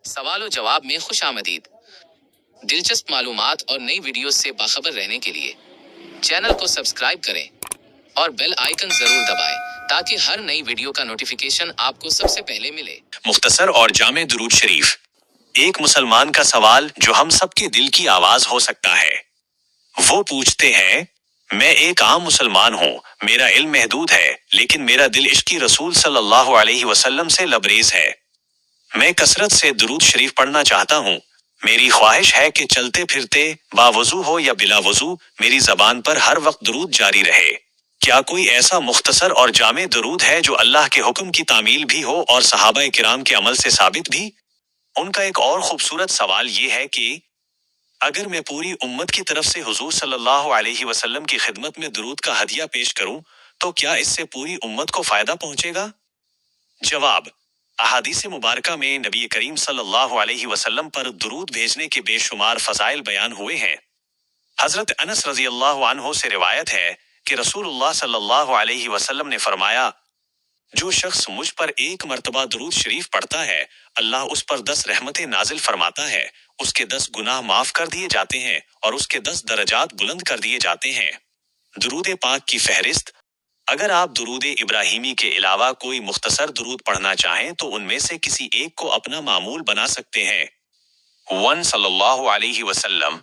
سوال و جواب میں خوش آمدید۔ دلچسپ معلومات اور نئی ویڈیوز سے باخبر رہنے کے لیے چینل کو سبسکرائب کریں اور بیل آئیکن ضرور دبائیں تاکہ ہر نئی ویڈیو کا نوٹیفیکیشن آپ کو سب سے پہلے ملے۔ مختصر اور جامع درود شریف۔ ایک مسلمان کا سوال جو ہم سب کے دل کی آواز ہو سکتا ہے۔ وہ پوچھتے ہیں، میں ایک عام مسلمان ہوں، میرا علم محدود ہے، لیکن میرا دل عشق رسول صلی اللہ علیہ وسلم سے لبریز ہے۔ میں کثرت سے درود شریف پڑھنا چاہتا ہوں۔ میری خواہش ہے کہ چلتے پھرتے، باوضو ہو یا بلا وضو، میری زبان پر ہر وقت درود جاری رہے۔ کیا کوئی ایسا مختصر اور جامع درود ہے جو اللہ کے حکم کی تعمیل بھی ہو اور صحابہ کرام کے عمل سے ثابت بھی؟ ان کا ایک اور خوبصورت سوال یہ ہے کہ اگر میں پوری امت کی طرف سے حضور صلی اللہ علیہ وسلم کی خدمت میں درود کا ہدیہ پیش کروں تو کیا اس سے پوری امت کو فائدہ پہنچے گا؟ جواب: احادیث مبارکہ میں نبی کریم صلی اللہ علیہ وسلم پر درود بھیجنے کے بے شمار فضائل بیان ہوئے ہیں۔ حضرت انس رضی اللہ عنہ سے روایت ہے کہ رسول اللہ صلی اللہ علیہ وسلم نے فرمایا، جو شخص مجھ پر ایک مرتبہ درود شریف پڑھتا ہے، اللہ اس پر 10 رحمتیں نازل فرماتا ہے، اس کے 10 گناہ معاف کر دیے جاتے ہیں اور اس کے 10 درجات بلند کر دیے جاتے ہیں۔ درود پاک کی فہرست: اگر آپ درود ابراہیمی کے علاوہ کوئی مختصر درود پڑھنا چاہیں تو ان میں سے کسی ایک کو اپنا معمول بنا سکتے ہیں۔ 1 صلی اللہ علیہ وسلم،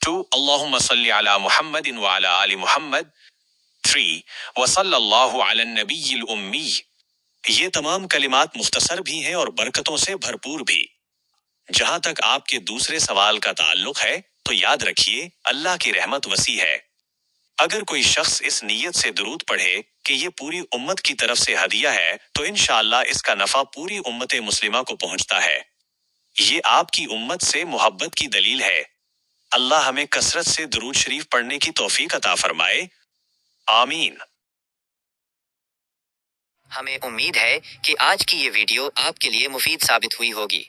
2 اللہم صلی علی محمد وعلی آل محمد، 3 وصلی اللہ علی النبی الامی۔ یہ تمام کلمات مختصر بھی ہیں اور برکتوں سے بھرپور بھی۔ جہاں تک آپ کے دوسرے سوال کا تعلق ہے تو یاد رکھیے، اللہ کی رحمت وسیع ہے۔ اگر کوئی شخص اس نیت سے درود پڑھے کہ یہ پوری امت کی طرف سے ہدیہ ہے تو انشاءاللہ اس کا نفع پوری امت مسلمہ کو پہنچتا ہے۔ یہ آپ کی امت سے محبت کی دلیل ہے۔ اللہ ہمیں کثرت سے درود شریف پڑھنے کی توفیق عطا فرمائے، آمین۔ ہمیں امید ہے کہ آج کی یہ ویڈیو آپ کے لیے مفید ثابت ہوئی ہوگی۔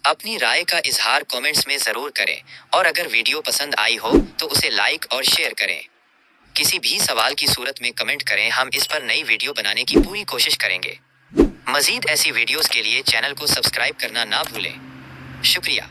اپنی رائے کا اظہار کومنٹس میں ضرور کریں اور اگر ویڈیو پسند آئی ہو تو اسے لائک اور شیئر کریں۔ کسی بھی سوال کی صورت میں کمنٹ کریں، ہم اس پر نئی ویڈیو بنانے کی پوری کوشش کریں گے۔ مزید ایسی ویڈیوز کے لیے چینل کو سبسکرائب کرنا نہ بھولیں۔ شکریہ۔